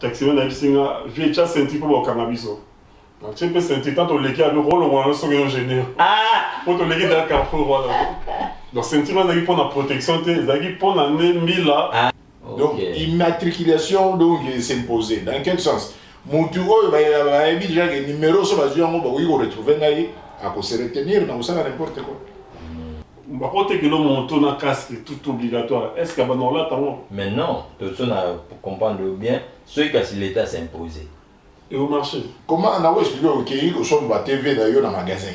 taximan na bisinga viecha senti pour cannabis. Donc tu peux sentir tant le qui a le rôle on a son ingénieur. Ah, pour le qui dans carrefour voilà. Donc sentiment zaki pour la protection te zaki pour la nemi là. Donc immatriculation donc s'imposer dans quel sens? Mon tour bah déjà que numéro sur base yango bah oui on retrouver ngai à se retenir donc ça n'importe quoi. Bah côté que l'homme monte na casque tout obligatoire. Est-ce que bah non là tant? Mais non, tout ça pour comprendre bien, ceux qui si l'État s'imposer. Et au marché. Comment on a expliqué OK que son TV d'ailleurs dans magasin.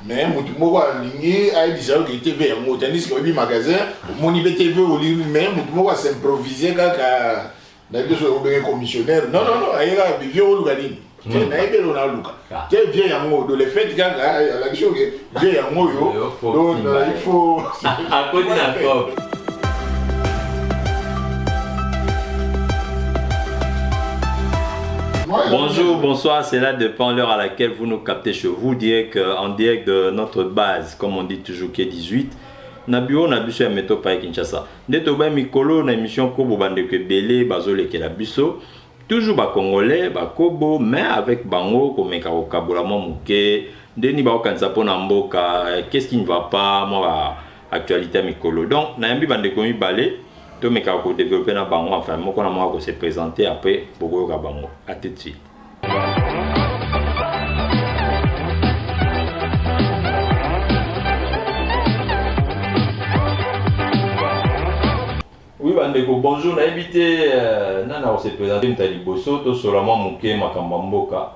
Mais mon tout moi ligné a dit ça que TV en tennis que magasin mon TV au lit même mon moi s'improviser kaka d'ailleurs sur un commissionnaire. Non il a vieux au Lugani. Tu n'as pas le Luka. Tu es vieux en de le fait que la chose que vieux en yo. Donc il faut à côté d'accord. Bonjour, bonsoir, c'est là dépend l'heure à laquelle vous nous captez chez vous, en direct de notre base, comme on dit toujours, qui est 18. Na bureau na biso ya métro pa Kinshasa. Ndeto ba mikolo na émission Kobo bande ke belé bazole ke la biso. Toujours ba congolais, ba Kobo, mais avec bango komeka ko kabola mo muke. Ndeni ba okanza pona mboka, qu'est-ce qui ne va pas moi actualité mikolo. Donc na yambi bande ko mi balé. Tout mes cas développer na bango enfin moi qu'on a moi se présenter après beaucoup ka bango à tout de suite. Oui bandeko bonjour na invité nana on se présenter mtali bosso to solama muke makamba mboka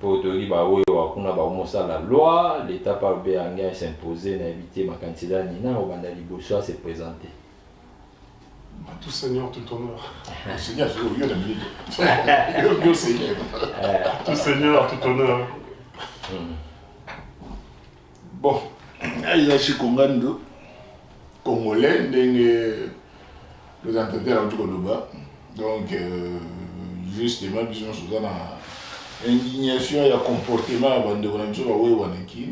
pour te dire bah oui kuna ba mosa la loi l'état par béanga s'imposer na invité ma candidat nina au bandali bosso à se présenter. Tout Seigneur, tout honneur. Seigneur, c'est au lieu de me Seigneur. Tout Seigneur, tout honneur. Bon, il y a chez Congando, Congolais, des représentants du Koloba. Donc, justement, nous sommes dans l'indignation et le comportement de Waneki.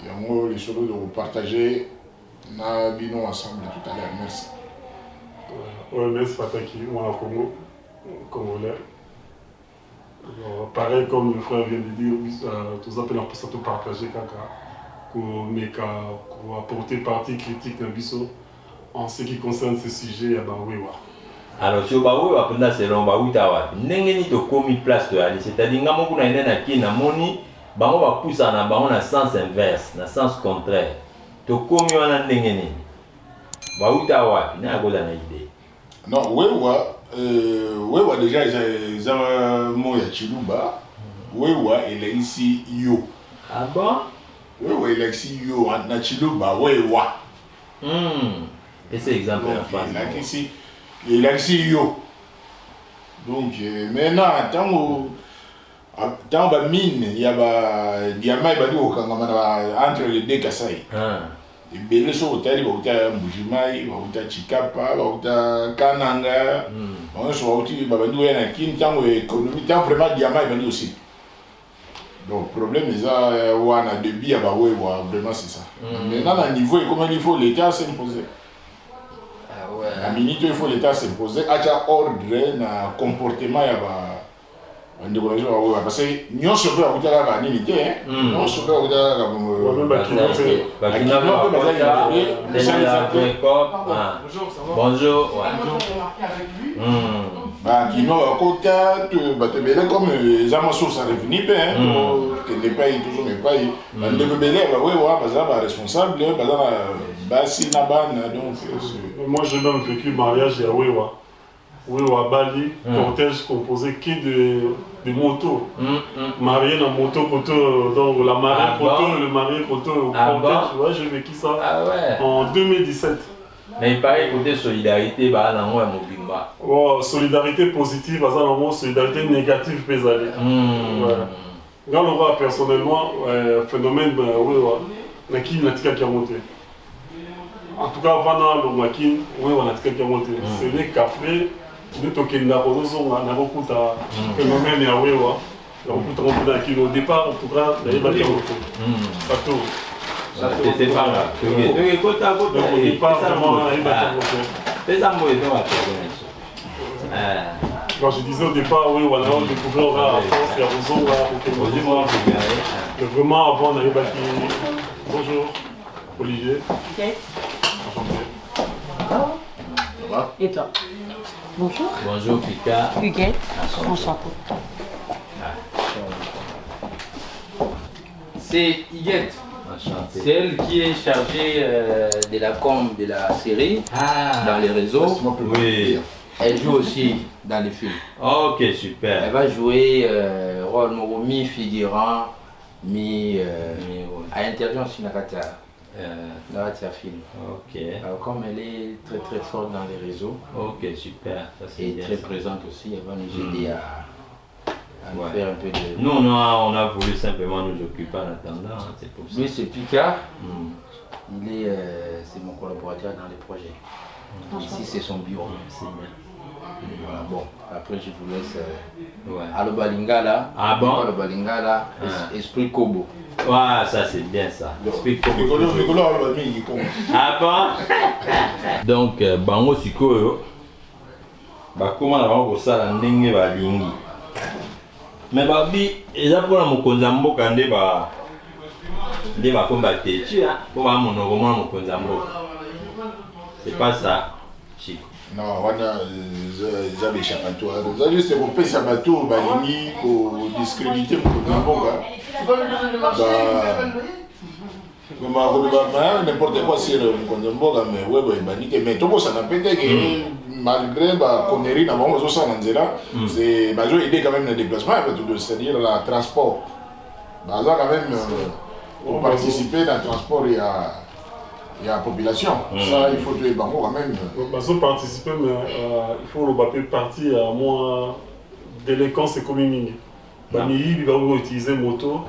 Et moi, les solos de partager, nous avons ensemble tout à l'heure. Merci. OMS Fataki, moi Congo, Congolais. Pareil comme le frère vient de dire, tous appels pour ça tout partager pour apporter partie critique d'un biseau en ce qui concerne ce sujet à Baouéwa. Alors sur Baouéwa, pendant c'est long Baouitawa, n'engeni to komi place de aller, c'est-à-dire nga moko na ina ki na moni, bango ba pousse na bango na sens inverse, na sens contraire. To komi wana n'engeni. Baouitawa, na gola na idée. Non, Wewa déjà, ils ont mon Yachiluba. Wewa, il est ici yo. Ah bon? Wewa, il est ici yo. Na Chiluba, Wewa. Et c'est exemple en face. Il est ici yo. Donc, maintenant, tant que mine, il y a diamant entre les deux Kassai. Belé sur hôtel, il y a Mbujimai, il y a Chikapa, il y a Kananga, on se voit aussi, il y a Kintan, économie, tant vraiment diamant est aussi. Donc, le problème, c'est qu'il y a des billes, vraiment c'est ça. Maintenant, à niveau, comment il faut l'État s'imposer. À minute, il faut l'État s'imposer, à ordre, à comportement, parce que nous sommes à l'unité, nous sommes bonjour. Comme les amassos ça revenir que les pays toujours mes pays responsable moi j'ai même vécu le mariage à Wewa. Wewa Bali, cortège composé de motos. Marié dans moto, donc la mariée le marié au cortège. Ouais, j'ai vécu ça en 2017. Mais il paraît côté solidarité, bah là on est mobimba. Oh, solidarité positive, bah ça non solidarité négative pesale. Dans le roi personnellement, phénomène Wewa, Naki Natika qui a monté. En tout cas, avant le Makin, Wewa Natika qui a monté. C'est les cafés. Nous avons un phénomène à Wewa. Au départ, en tout cas, il y a des motos. C'est pas grave. Donc, au départ, vraiment, il y a des motos. Quand je disais au départ, oui, voilà, on découvrait à force, les réseaux, mais vraiment avant, on arrive à qui. Bonjour, Olivier. Ok. Et toi? Bonjour. Bonjour, Pika. Huguette. Enchanté. C'est Huguette. Enchanté. C'est elle qui est chargée de la com de la série dans les réseaux. Oui. Elle joue aussi dans les films. Ok, Elle super. va jouer rôle mi-figurant, à intervention sur la film. Ok. Alors, comme elle est très très forte dans les réseaux Ok, super. Ça, c'est et bien, très ça. présente aussi, elle va nous aider à nous faire un peu de... Nous, on a voulu simplement nous occuper en attendant, hein, c'est pour ça. Lui, c'est Picard. C'est mon collaborateur dans les projets. Ici, c'est son bureau. C'est bien. Voilà, bon, après je vous laisse Ouais. Aloba Lingala. Ah bon? Aloba Lingala, Esprit Kobo. Ouais, ça c'est bien ça. Explique comment. Ah bon? Donc, bango sikoyo. Bakoma na bango kosala ndenge balingi. Mais babi, eza mpona mokonzi ya mboka nde bakomba te. Tu as pour monoko mwana mokonzi ya mboka. C'est pas ça, Chico. Non, on a des échappatoires. C'est juste pour payer sa bateau, pour discréditer n'importe quoi sur Mkonzamboga, mais tout ça n'a pas été que malgré la connerie, c'est aider quand même le déplacement, c'est-à-dire le transport. Quand même, pour participer dans le transport, il y a la population. Ça, il faut tuer Bango quand même. Ils ont participé, mais il faut le partir à moins délinquance et communing. Il va utiliser moto.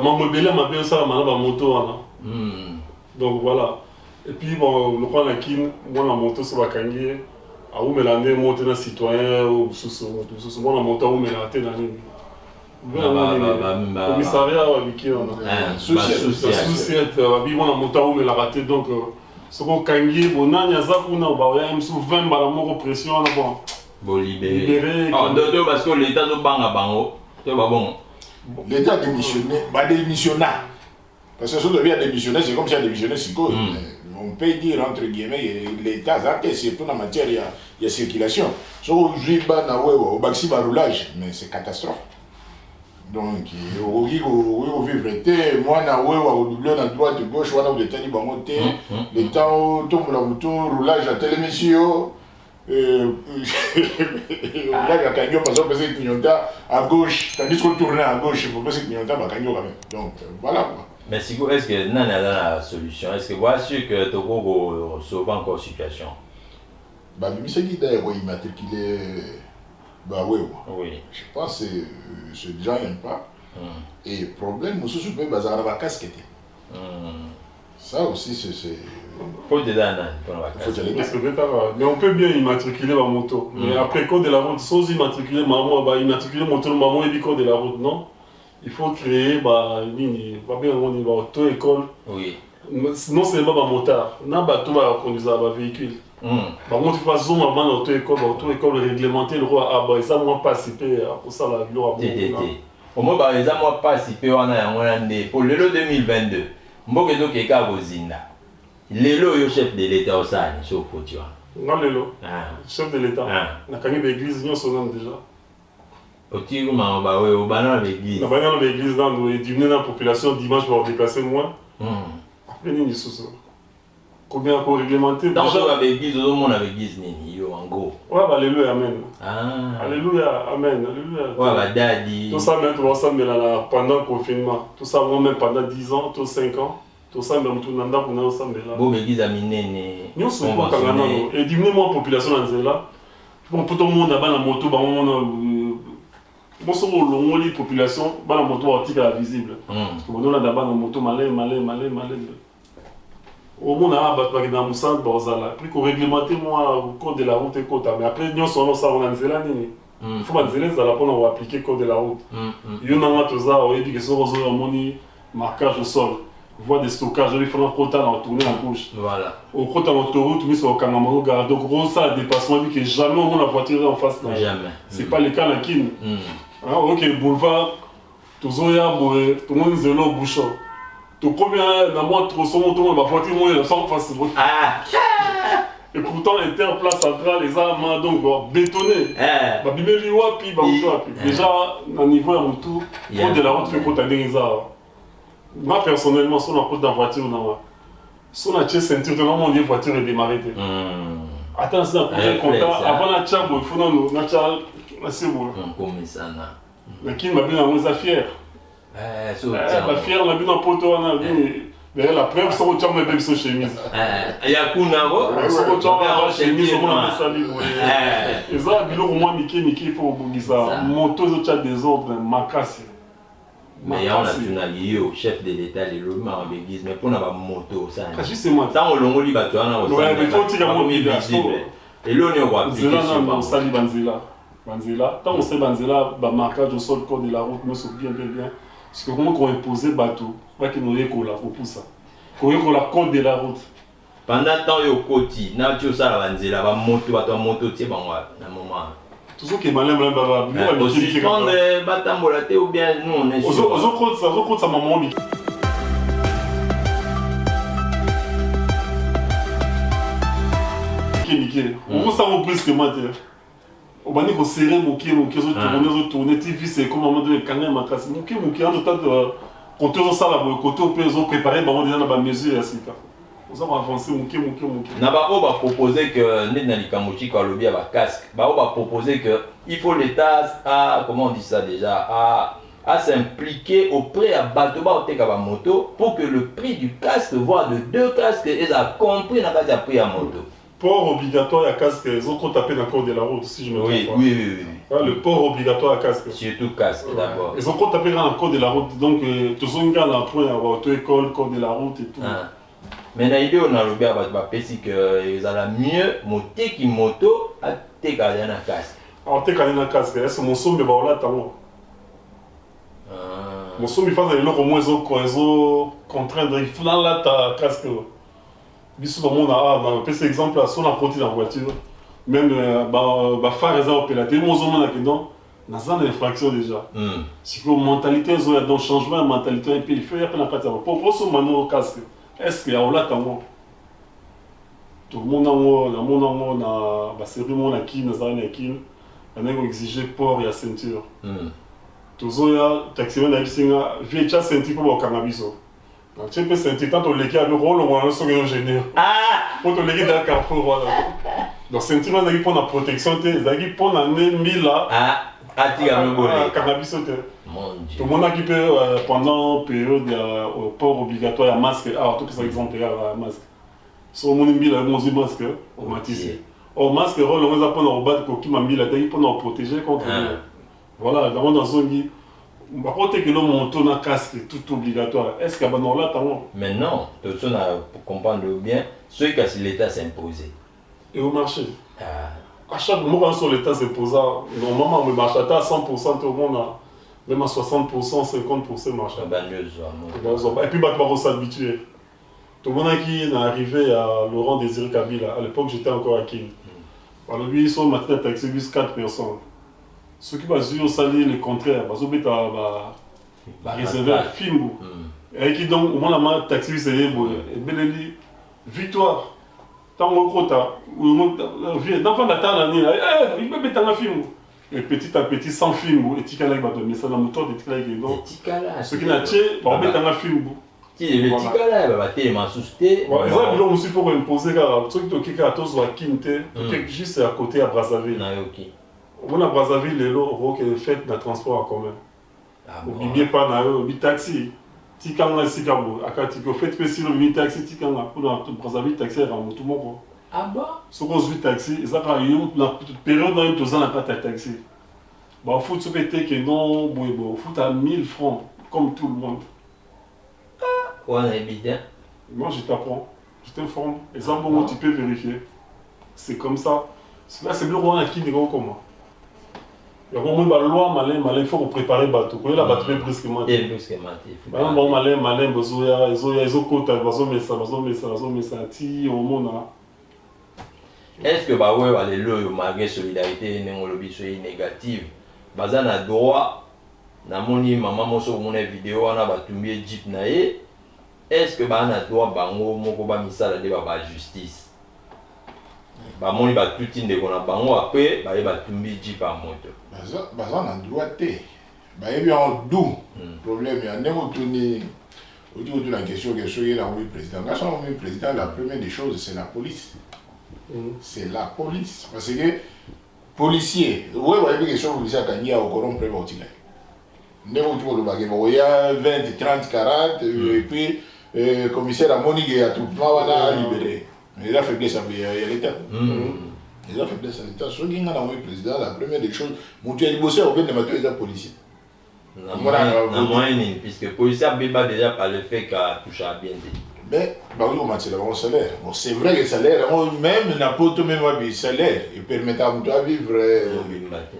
Mamobele m'a bien ça, ma moto. Donc voilà. Et puis, bon, le point là, moi, la moto, c'est Bakangi. À où me l'année, monter un citoyen, ou sous moi, la moto, où me l'année dans l'année. Commissariat avec Souciette, on a monté où me l'a raté donc ce qu'on kangi bonan yaza kuna ba ya msu 20 bala moko pression na bon Bon libéré. Oh dodo parce que l'état do banga bango. C'est pas bon. L'état démissionné, démissionné. Parce que si on devient démissionné, c'est comme si on démissionnait si quoi. On peut dire entre guillemets l'état c'est surtout en matière il y a circulation. Si on joue na au baxi roulage, mais c'est catastrophe. Donc, au vivre, moi, au double à droite, gauche, on a des télé, le temps, tombe la moto, roulage à télémission, roulage à cagnon, parce que c'est clignota à gauche, tandis qu'on tourne à gauche, pour passer clignota à cagnon quand même. Donc, voilà quoi. Mais si vous est-ce que non, la solution, est-ce que vous êtes sûr que Togo sauve encore la situation? Bah, mais c'est qui d'ailleurs immatriculé. Bah oui, je pense que ces gens n'aiment pas. Et le problème, nous sommes sur la casquette. Ça aussi, c'est... Faut te donner mais on peut bien immatriculer ma moto. Mais après, code de la route, sans immatriculer maman, immatriculer moto, maman et code de la route, non. Il faut créer, une auto-école. Oui. Non seulement ma motard, n'a pas tout à conduire un véhicule. Par contre, il faut zoom à l'auto-école réglementée, le roi a ça moi participer pour ça la gloire. Au moins, ils ont participé pour le 2022. Mboke do keka bozinda. Lelo yo chef de l'état au Sani, so potua. Non lelo. Chef de l'état. Na kangi l'église nous sommes déjà. Otiru ma ba we au bana l'église. Na bana l'église dans nous diminuer la population dimanche pour déplacer moins. Après ni sous. Combien encore réglementé dans l'église au monde avec l'église nini yo en gros. Ouais bah alléluia amen. Alléluia amen. Alléluia. Ouais bah dadi. Tout ça même ensemble là pendant le confinement. Tout ça même pendant 10 ans, tout 5 ans. Tout ça même tout nanda pour nous ensemble là. Bon l'église a miné. Nous sommes pas kangana et diminuer moins population dans là. Bon pour tout le monde là la moto ba on bon sur le population ba la moto article visible. Parce que on a d'abord la moto malé. Au monde a battu dans le centre Borzala. Puis qu'on réglementait moi au code de la route et quota. Mais après nous sommes ça on a nzela nini. Il faut manzeler ça là pour appliquer code de la route. Il y en a tout ça au début que sur moni marquage au sol. voie de stockage, il faut tourner en gauche. Voilà. Au côté de l'autoroute, mais sur le Kangamaro Gare. Donc, gros, ça, le dépassement, vu que jamais on a la voiture en face. Là. Jamais. C'est pas le cas là, Kin. Ok, boulevard, tout le monde est là au bouchon. Tout premier, dans moi, trop souvent, tout le monde va voiture, moi, il est en face. Et pourtant, Interplace centrale, les armes, donc, bétonné. Déjà, au niveau de tout, code de la route fait pour t'aider les armes. Moi, personnellement, si on a dans la voiture, si on a une ceinture, on a une voiture et démarrer. Attends, c'est un contact. Avant la tchab, il faut nous c'est bon. Comme ça, mais qui m'a bien à fier. La fière, on a bien un poteau, on a bien. D'ailleurs, la preuve, c'est que tu as mis sa chemise. Il y a Kunavo. C'est que tu as mis chemise, on a mis sa ligne. Et ça, au moins, Mickey, il faut que ça. Moto, tu as des ordres, ma casse. Mais on a lié au chef de l'État, les lois en l'église, mais pour avoir moto, ça. Justement. Tant au long, il va te ouais, il faut tirer mon visible. Et là, on est au roi. Non, ça dit Banzela. Tant on sait Banzela, le marquage au sol, le code de la route, mais c'est bien. Parce que comment on imposait bateau, pas qu'il nous ait pour ça. Qu'on ait la code de la route. Pendant le temps, il y a côté, na tu ça la Banzela, va moto, tu sais, bon, un moment. Toujours que malin, au suspendre, batambolate ou bien nous on est sur. Aux autres, ça maman. On s'en va plus que moi. On va dire qu'on serrait tourner, TV, c'est comme un moment donné, quand même, en train de temps de. Quand on ça là, côté on peut préparer, on déjà dans la mesure. On va avancer, on va proposer que Nednali Kamuchi, quand le bien casque, on va proposer que il faut l'État à, comment on dit ça déjà, à s'impliquer auprès à Batoba ou moto pour que le prix du casque, voire de 2 casques, ils ont compris dans le prix à moto. Port obligatoire à casque, ils ont tapé dans le code de la route, si je me trompe pas. Oui. Le port obligatoire à casque. Surtout casque d'abord. Ils ont tapé dans le code de la route, donc tous les gars dans le point, auto-école, code de la route et tout. Mais l'idée, on a le bien, c'est qu'ils ont mieux monter qui moto à técaler dans le casque. Alors, técaler dans le casque, est-ce que mon son me va là, mon son me fait des lots au moins, ils ont contraint de faire là ta casque. Bisous dans le monde, on peut cet exemple là, si on a porté dans la voiture, même faire les opérateurs, ils ont une infraction déjà. C'est que la mentalité, ils ont un changement de mentalité, et puis il faut y avoir un pour ce moment casque. Est-ce qu'il y a là tout le monde a servi mon acquis, on a exigé port et ceinture. Tout le taximan a vu ceinture pour le cannabis. Donc tu peux sentir tant que l'équipe a le rôle on a un gêné. Pour te léguer dans le carrefour. Donc ceinture on a pour la protection, on a pour la 1000 là. Cannabis. Tout le monde a équipé pendant la période au port obligatoire à masque. Tout ça exemple à masque. Si on a mis la masque, on m'a tissé. Au masque, on va prendre au bas de coquille, pour nous protéger contre. Voilà, dans zone. Par contre, que l'homme monte un casque tout obligatoire. Est-ce qu'il y a un là mais non, tout ça, pour comprendre bien, ce que l'État s'imposait. Et au marché à chaque moment, sur l'État s'imposant, normalement, le marché à 100%, tout le monde a même à 60%, 50% marché. Et puis, on s'habituer. Tout le monde qui est arrivé à Laurent Désiré Kabila, à l'époque, j'étais encore à King. Alors, lui, ils sont maintenant taxés 4 personnes. Ceux qui vont salir le contraire, parce qu'ils vont réserver un film. Et qui donc, au moins, la taxi, c'est victoire. Tant que quota, d'enfant d'attendre il peut mettre un film. Et petit à petit, sans film, et Tikala va donner ça dans le moteur de Tikala. Ce qui n'a pas, on met un film. Le Tikala va tellement souster. Voilà, il faut imposer car truc de qui a tous va quitter, juste à côté à Brazzaville. On a Brazzaville, les lots qui est fait dans le transport en commun. On ne pas dans le taxi. Tikanga Sikabo, Akatiko, fait que si le taxi, Tikanga, pour Brazzaville, taxi, tout le monde. Ah bon? Si on a taxi, ils ont la période dans une ans, pas de taxi. Il faut se péter que non, il faut à 1000 francs, comme tout le monde. On est bien. Moi, je t'apprends, je t'informe. Et ça, bon, tu peux vérifier. C'est comme ça. Là, c'est le roi qui est grand comme moi. Il y a un moment de loi, il faut préparer le bateau. Il y a le bateau brusquement. Et brusquement. Il y a un moment malin, il y a un côté, il y a un moment. Est-ce que bah ouais, malgré solidarité négative, bazan a droit, na moni maman moso mon vidéo on a batumbi jeep nae. Est-ce que bah on a droit bango moko ba misala de ba justice? Ba moni ba tutine de kona bango après ba batumbi jeep à moto. Bazan a droit té. Bah et bien on dou problème il y a n'importe tourner autour de la question que soyez là oui président. Quand on est président, la première des choses c'est la police. C'est la police. Parce que policier, oui, vous avez question policier à Kanye au Coron près de il y a 20, 30, 40, et puis commissaire à Monique et à tout le monde a libéré. Il a faiblesse à l'État. Il a faiblesse à l'État. Ceux qui ont le président, la première des choses, mon Dieu, il bosse au bien de matos, il est policier. Puisque le policier a déjà par le fait qu'il a touché à bien. Mais bon, salaire. Bon, c'est vrai que le salaire, même n'importe même le salaire, il permet à vivre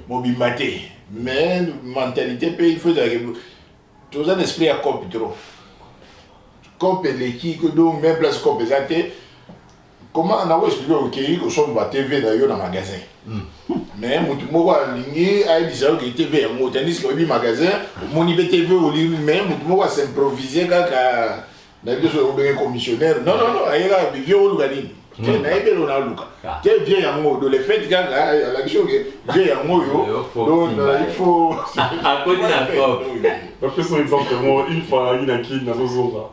mobilité. Mais la mentalité, il faut que tout un esprit à copie trop. Copie l'équipe, donc même place copie. Comment on a expliqué que son TV d'ailleurs dans le magasin. Mais mutumo wa lingi a dit que TV mo tennis que le magasin, mon TV au lit même mutumo wa s'improviser kaka. Na biso obenge commissionnaire non ayera vieux olugalini te na ebe lo na luka te vieux yango de le fait que la question que vieux yango yo donc il faut à côté d'accord. Parce que son exemple moi une fois il a qui na zozonga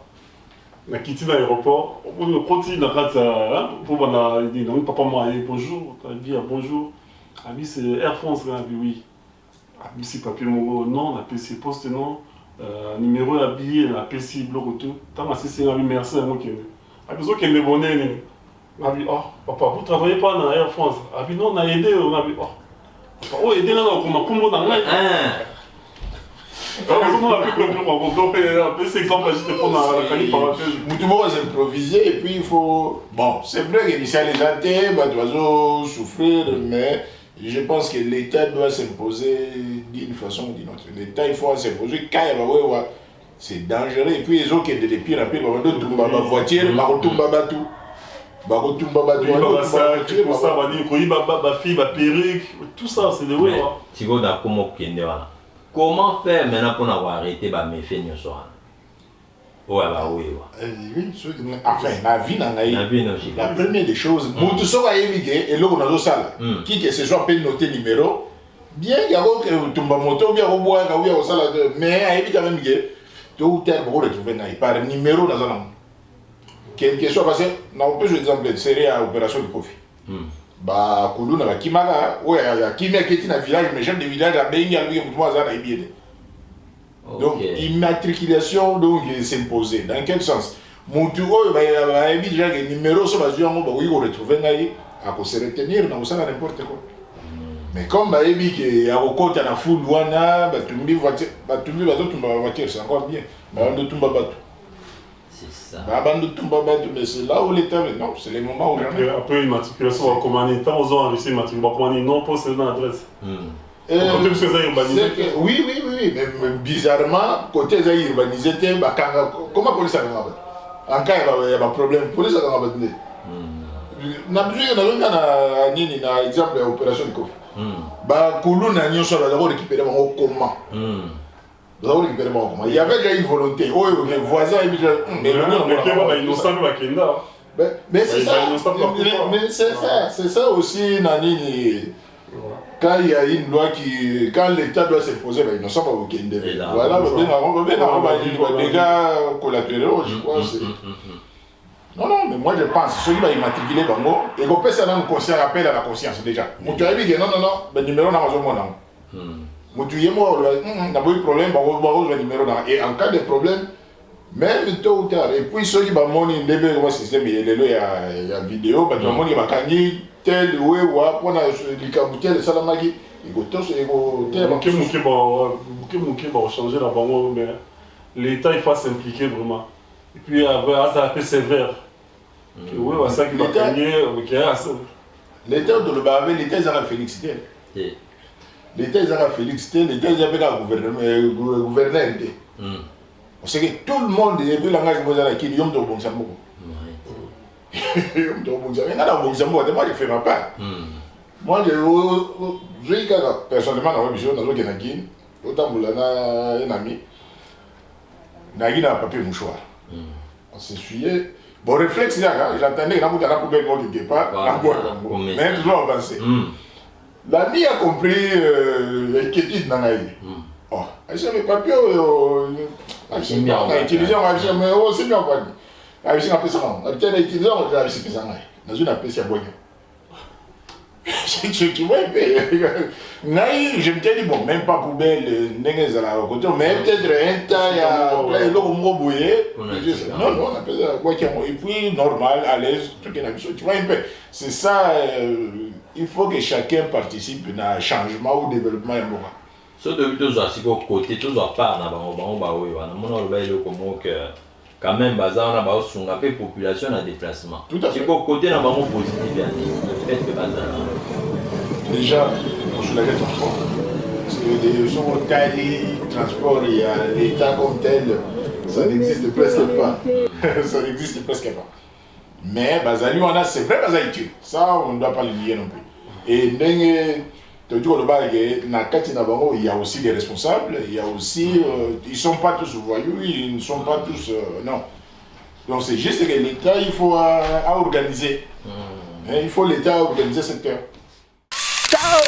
na quitté l'aéroport on continue na kata pour bana dit non papa moi bonjour t'as dit bonjour ami c'est Air France là oui ami c'est papier non la PC poste non numéro habillé na PC bloc tout tant c'est un merci à moi qui a besoin qu'il me bonne a dit oh papa vous travaillez pas dans Air France a dit non on a aidé on a dit oh aider là comment combo dans là on a plus donc c'est exemple j'étais pour la qualité parenthèse mutumo va s'improviser et puis il faut bon c'est vrai que les bah doivent souffrir mais je pense que l'État doit s'imposer d'une façon ou d'une autre. L'État, il faut s'imposer quand il va c'est dangereux. Et puis, les autres qui ont des pires, ils vont faire des voitures, ils vont faire des tout ça, c'est des ouais. Comment faire maintenant pour avoir arrêté les méfaits? Enfin, la vie la première des choses, tout ça va émigrer et là on a deux salles. Qui que ce soit peut noter numéro, bien qu'il y a un tomba moto, bien qu'il y a un salle, mais à éviter même que tout ou tel pour retrouver par numéro dans un an. Quelque chose parce que on peut jouer exemple de série à opération de Kofi. Bah, Koulou na Kimaka, ouais, la Kimaka qui est dans le village, mais j'aime des villages à Bengal, lui, pour moi, ça n'a bien. Donc, immatriculation donc s'imposer. Dans quel sens? Mon tour, il y a déjà des numéros sur la zone, il faut retrouver à se retenir dans ça n'importe quoi. Mais comme il y a au côté de la foule, il y a voiture, c'est encore bien. C'est ça. Mais c'est là où l'État, non, c'est les moments où après l'immatriculation va commander, tant aux gens réussi l'immatriculation, va commander non poste dans l'adresse. Oui, mais bizarrement, côté Zaï urbanisé, comment la police a fait? En cas il y a un problème, la police a fait. N'a pas un exemple de l'opération de Kofi. Koulou n'a pas d'abord récupéré mon comment. Il y avait déjà une volonté. Les voisins, mais c'est ça aussi, Nani. Quand il y a une loi qui. Quand l'État doit s'imposer, ils ne sont pas aucun délai. Voilà, des dégâts collatéraux, je crois. Non, mais moi je pense, ceux qui vont immatriculer Bango, et qu'on peut ça dans le conseil rappel à la conscience déjà. Mon tu as dit que non, le numéro n'a pas besoin. Mon tu es moi, on a pas eu de problème, le numéro n'a. Et en cas de problème, même tôt ou tard, et puis ceux qui vont monter le système, il y a une vidéo, tout le monde va gagner. Tel ou pour les caboutés de Salamagi, il faut tous changer la banque, mais l'État il faut s'impliquer vraiment. Et puis ça un peu sévère. Oui, ça qui va gagner, l'État de le baver, l'État ils ont la félicité. L'État, ils ont Félix, l'État, ils avaient un gouverneur. On sait que tout le monde est venu langage qui est Yom Tobon Sambo. Yom Tobon Sambo. Il y a un bon Sambo, moi je ne fais pas. Moi je dis personnellement dans la vision, dans le Guinée, autant que un ami, il a un papier mouchoir. On s'essuyait. Bon réflexe, j'attendais qu'il y ait un poubelle quelque part, mais toujours avancé. L'ami a compris l'inquiétude dans la vie. Oh, c'est le papier, c'est bien, on a utilisé, on a dit, mais c'est bien, on a dit, on a utilisé, on a dit, dans une appel, c'est bon. Tu vois un peu, je me dis, bon, même pas poubelle, mais peut-être un tas, il y a l'eau bouillé. Non, non, on appelle ça quoi, et puis normal, à l'aise, tu vois un peu. C'est ça, il faut que chacun participe dans le changement ou développement. So depuis tous les côtés, tous les parts, quand même, bazar na sur la population en déplacement. Tout à fait. C'est côté na vraiment positif le fait que bazar. Déjà, pour soulager le transport. Parce que des transport, il y a l'État comme tel, ça n'existe presque pas. Ça n'existe presque pas. Mais bazar, lui, on a, c'est vrai bazar utile. Ça, on ne doit pas le nier non plus. Et il y a aussi des responsables, il y a aussi, ils ne sont pas tous voyous, ils ne sont pas tous, non. Donc c'est juste que l'État, il faut organiser. Il faut l'État organiser ce secteur. Ciao!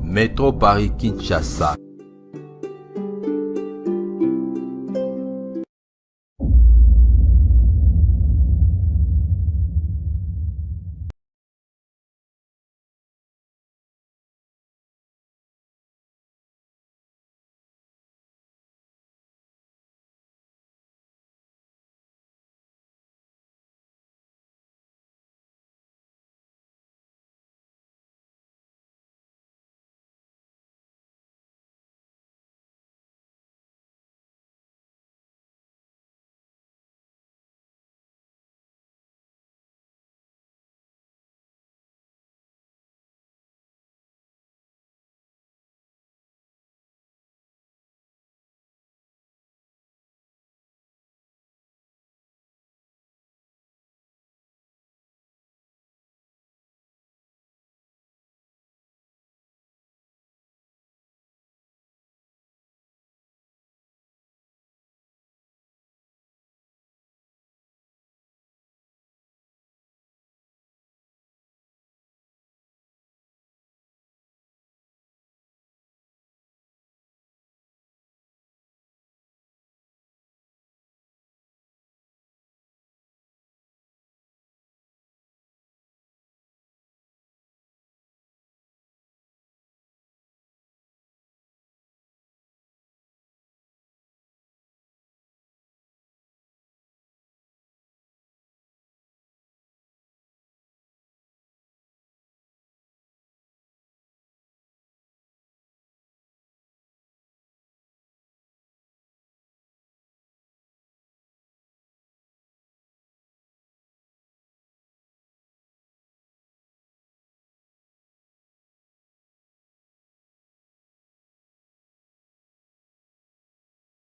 Métro Paris Kinshasa.